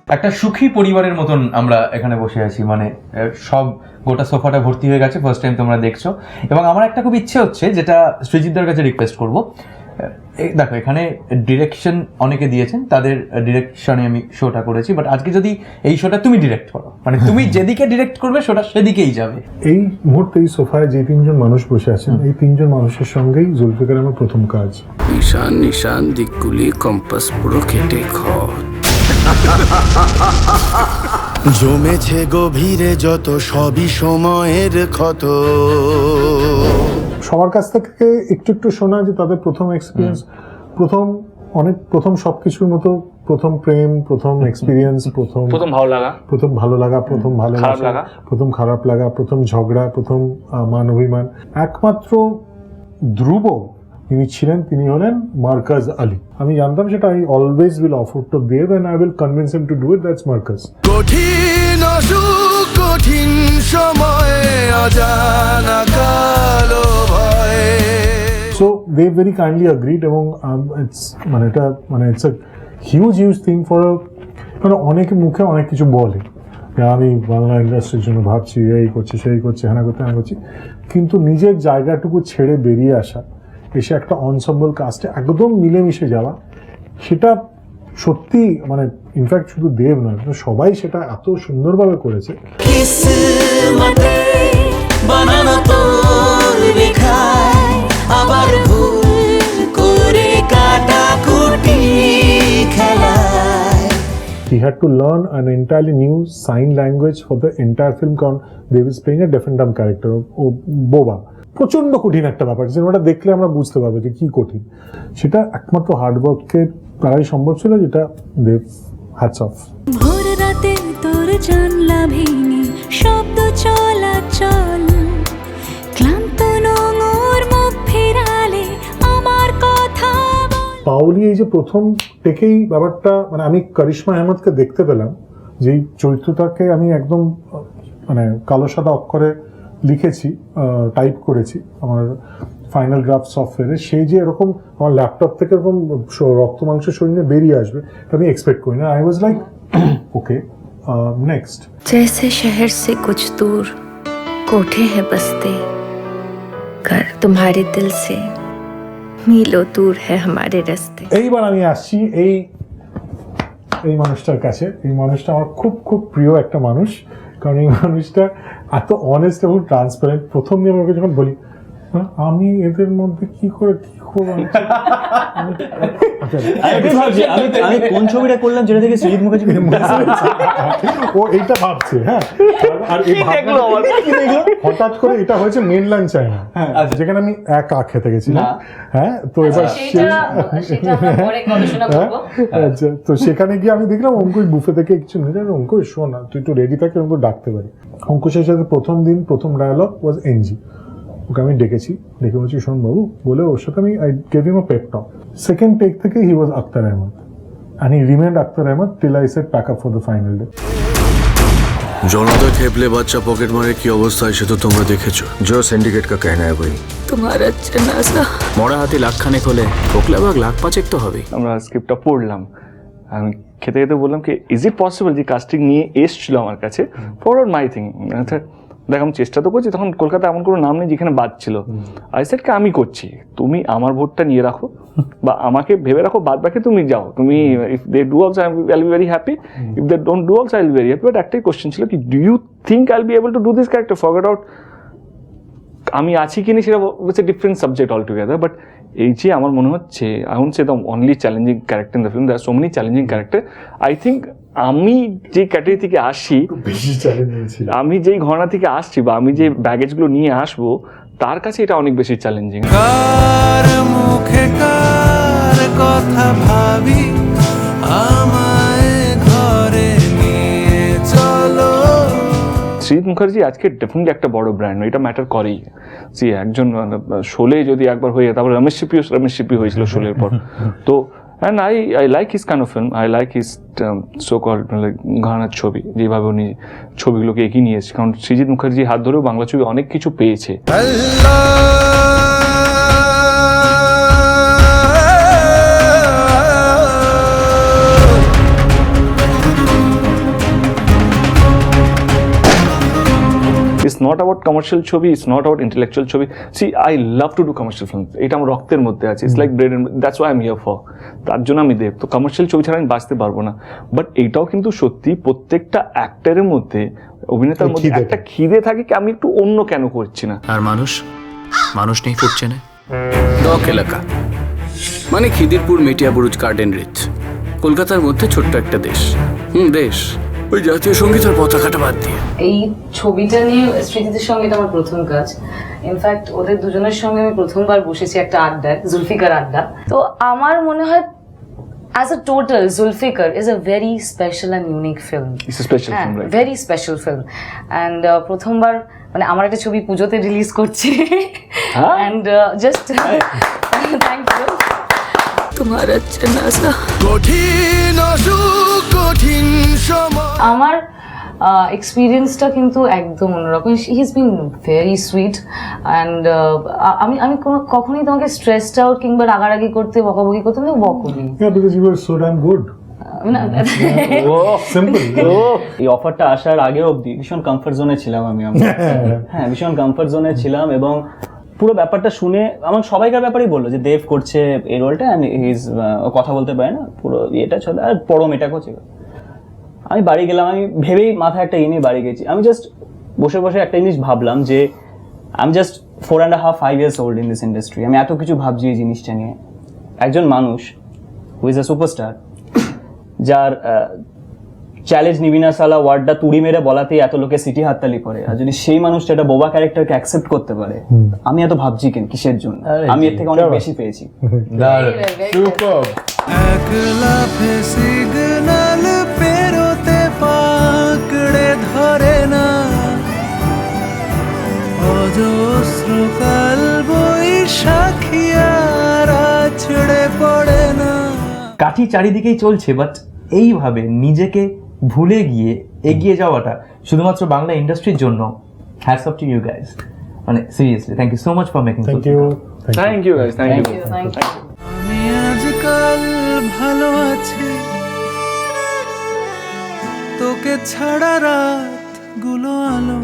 একটা সুখী পরিবারের মতন আমরা এখানে বসে আছি, মানে সব গোটা সোফাটা ভর্তি হয়ে গেছে, ফার্স্ট টাইম তোমরা দেখছো। এবং আমার একটা খুব ইচ্ছে হচ্ছে, যেটা সৃজিতদার কাছে রিকোয়েস্ট করবো, দেখো এখানে ডিরেকশন অনেকে দিয়েছেন, তাদের ডিরেকশনে আমি শোটা করেছি, বাট আজকে যদি এই শোটা তুমি ডিরেক্ট করো, মানে তুমি যেদিকে ডিরেক্ট করবে শোটা সেদিকেই যাবে। এই মুহূর্তে এই সোফায় যে তিনজন মানুষ বসে আছেন, এই তিনজন মানুষের সঙ্গেই জুলফিকার আমার প্রথম কাজ। নিশান নিশান দিকগুলি কম্পাস পুরো কেটে খত জমেছে গভীরে যত সবই সময়ের ক্ষত। সবার কাছ থেকে একটু একটু শোনা যে তাদের প্রথম এক্সপিরিয়েন্স, প্রথম সবকিছুর মতো, প্রথম প্রেম, প্রথম এক্সপিরিয়েন্স, প্রথম ভালো লাগা, প্রথম ভালোবাসা, প্রথম খারাপ লাগা, প্রথম ঝগড়া, প্রথম মান অভিমান। একমাত্র ধ্রুব তিনি ছিলেন, তিনি হলেন মার্কাজ আলী। আমি জানতাম সেটা, I always will offer to Dev and I will convince him to do it. That's মার্কাজ। কঠিন অসুখ কঠিন সময়ে অজানা কালো ভয়ে। So they very kindly agreed এবং it's it's a huge thing for অনেকে মুখে অনেক কিছু বলে, আমি বাংলা ইন্ডাস্ট্রির জন্য ভাবছি, এই করছি সেই করছি, হ্যাঁ করছি, কিন্তু নিজের জায়গাটুকু ছেড়ে বেরিয়ে আসা, এসে একটা অনসম্বল কাস্টে একদম মিলেমিশে যাওয়া, সেটা সত্যি ইনফ্যাক্ট শুধু দেব নয়, সবাই সেটা এত সুন্দরভাবে করেছে। আবার ভুল করে কাটাকুটি খেলায়। He had to learn an entirely new sign language for the entire film, কারণ Dev is playing a deaf and dumb character, ও বোবা। প্রচন্ড কঠিন একটা ব্যাপার, সিনেমাটা দেখলে আমরা বুঝতে পারবো যে কি কঠিন। সেটা একমাত্র হার্ডওয়ার্কের দ্বারাই সম্ভব ছিল, যেটা দেব হ্যাটস অফ। ভোর রাতে তোর জানলা ভেঙে শব্দ চলাচল, ক্লান্ত নোংর মুখ ফেরালে আমার কথা বল। পাওলি এই যে প্রথম থেকেই ব্যাপারটা, আমি করিশ্মা আহমেদকে দেখতে পেলাম, যেই চরিত্রটাকে আমি একদম কালো সাদা অক্ষরে লিখেছি, টাইপ করেছি আমার ফাইনাল ড্রাফট সফটওয়্যারে, সেই যে এরকম আমার ল্যাপটপ থেকে এরকম রক্ত মাংস শরীরে বেরিয়ে আসবে আমি এক্সপেক্ট করি না। I was like okay, next. जैसे शहर से कुछ दूर कोठे हैं बसते, कर तुम्हारे दिल से मीलों दूर है हमारे रास्ते। এইবার আমি আসছি এই মানুষটার কাছে। এই মানুষটা আমার খুব খুব প্রিয় একটা মানুষ, কারণ এই মানুষটা এত অনেস্ট এবং ট্রান্সপারেন্ট। প্রথম দিন আমাকে যখন বলি আমি এদের মধ্যে কি করে কি করবো, আমি কোন ছবিটা করলাম যেটা থেকে সৃজিত মুখার্জি ও এইটা ভাবছে। হ্যাঁ, আর এই হঠাৎ করে এটা হয়েছে মেনল্যান্ড চায়না, যেখানে আমি একা খেতে গেছিলাম। হ্যাঁ, তো এবার তো সেখানে গিয়ে আমি দেখলাম অঙ্কুশ বুফে থেকে কিছু নিয়ে যাবে। অঙ্কুশ শোন না, তুই একটু রেডি থাকে, অঙ্কুশ ডাকতে পারি। অঙ্কুশের সাথে প্রথম দিন প্রথম ডায়ালগ ওয়াজ এনজি। ওকে আমি ডেকে বলছি শোন বাবু বলে, ওর সাথে আমি I gave him a pep talk. Second take থেকে he was Akhtar Ahmad, and he remained Akhtar Ahmed till I said pack up for the final day. জনতা খেপলে বাচ্চা পকেট মারে কি অবস্থা সে তো তোমরা দেখেছো। जो সিন্ডিকেট का कहना है भाई, तुम्हारा जनाजा মরা হাতি লাখখানেক হলে ফোকলাবাগ লাখ পাঁচেক তো হবেই। আমরা স্ক্রিপ্টটা পড়লাম, আমি খেতে খেতে বললাম কি ইজ ইট পসিবল, যে কাস্টিং নিয়ে এসছিল আমার কাছে ফর মাই থিং। দেখ আমি চেষ্টা তো করছি, তখন কলকাতা এমন কোনো নাম নেই যেখানে বাদ ছিল। আই সেড কি আমি করছি, তুমি আমার ভোটটা নিয়ে রাখো বা আমাকে ভেবে রাখো, বাদ বাকি তুমি যাও। তুমি if they do also I will be very happy, if they don't do also I will be very happy. But একটাই কোশ্চেন ছিল কি do you think I will be able to do this character, forget out আমি আছি কিনা সেটা হচ্ছে different subject all together. But এই যে আমার মনে হচ্ছে I won't say the only challenging character in the film, there are so many challenging character. I think আমি যে ক্যাটাগরি থেকে আসি, আমি যেই ঘরানা থেকে আসছি বা আমি যে ব্যাগেজগুলো নিয়ে আসবো, তার কাছে এটা অনেক বেশি চ্যালেঞ্জিং। কার মুখে কার কথা ভাবি, আমায় ঘরে নিয়ে চলো। সৃজিত মুখার্জি আজকে ডেফিনেটলি একটা বড় ব্র্যান্ড, এটা ম্যাটার করেই। সে একজন শোলে যদি একবার হয়ে যায়, তারপর রমেশ শিপি হয়েছিল শোলের পর। তো and I like his kind of film. I like his so-called ঘরানার ছবি, যেভাবে উনি ছবিগুলোকে এগিয়ে নিয়ে এসেছে। কারণ সৃজিত মুখার্জি হাত ধরেও বাংলা ছবি অনেক কিছু পেয়েছে। নট অ্যাবাউট কমার্শিয়াল ছবি, ইটস নট অ্যাবাউট ইন্টেলেকচুয়াল ছবি। See I love to do commercial film, এটা আমার রক্তের মধ্যে আছে, it's like bread and that's why I am here for. তার জন্য আমি দেব, তো কমার্শিয়াল ছবি ছাড়া আমি বাঁচতে পারবো না। বাট এইটাও কিন্তু সত্যি, প্রত্যেকটা অ্যাক্টরের মধ্যে, অভিনেতার মধ্যে খিদে একটা খিদে থাকে কি আমি একটু অন্য কেন করছি না। আর মানুষ মানুষ নেই ফুটছে না ডক এলাকা, মানে খিদিরপুর, মেটিয়াবুরুজ, গার্ডেন রিচ, কলকাতার মধ্যে ছোট্ট একটা দেশ। দেশ ওই জাতীয় সঙ্গীত আর পতাকাটা বাদ দিয়ে। এই ছবিটা নিয়ে স্মৃতিদের সঙ্গে এটা আমার প্রথম কাজ। ইনফ্যাক্ট ওদের দুজনের সঙ্গে আমি প্রথমবার বসেছি একটা আড্ডায়, জুলফিকার আড্ডা। তো আমার মনে হয় as a total, Zulfikar is a very special and unique film. It's a special film, right? Very special film. And প্রথমবার মানে আমার একটা ছবি পুজোতে রিলিজ করছে, and just thank you. तुम्हारा जनाजा কঠিন অসুখ, কঠিন সময়। আমার এক্সপিরিয়েন্সটা কিন্তু একদম অন্যরকম। He is been very sweet and আমি আমি কখনোই তোমাকে স্ট্রেসড আউট কিংবা রাগারাগি করতে, বকাবকি করতে আমি বকুনি। Yeah, because you were so damn good. Simple. এই অফারটা আসার আগে অবধি ভীষণ কমফর্ট জোনে ছিলাম হ্যাঁ ভীষণ কমফর্ট জোনে ছিলাম, এবং পুরো ব্যাপারটা শুনে আমার সবাইকার ব্যাপারেই বললো যে দেব করছে এই রোলটা, অ্যান্ড হিজ কথা বলতে পারে না, পুরো ইয়েটা চলে, আর পরম এটা করছে। আমি বাড়ি গেলাম, আমি ভেবেই মাথায় একটা নিয়ে বাড়ি গেছি। আমি জাস্ট বসে বসে একটা জিনিস ভাবলাম যে আমি just 4.5 years old in this industry, আমি এত কিছু ভাবছি এই জিনিসটা নিয়ে। একজন মানুষ হু ইজ আ সুপারস্টার, যার চ্যালেঞ্জ নিবিনা সালা ওয়ার্ডটা তুড়ি মেরে বলাতেই এত লোকে সিটি হাততালি করে, আর যদি সেই মানুষটা একটা বোবা ক্যারেক্টারকে অ্যাকসেপ্ট করতে পারে, আমি এত ভাবছি কেন, কিসের জন্য? আমি এর থেকে অনেক বেশি পেয়েছি। সুপার। একলা সিগনাল পেরোতে পাকড়ে ধরে না, অজস্র কাল বৈশাখী আর আছড়ে পড়ে না। কাঠি চারিদিকেই চলছে, বাট এইভাবে নিজেকে ভুলে গিয়ে এগিয়ে যাওয়াটা শুধুমাত্র বাংলা ইন্ডাস্ট্রির জন্য, hats off to you guys. মানে seriously thank you so much for making. Thank you. Thank you guys, thank you. আমি আজকাল ভালো আছি, তোকে ছাড়া রাত গুলো আলো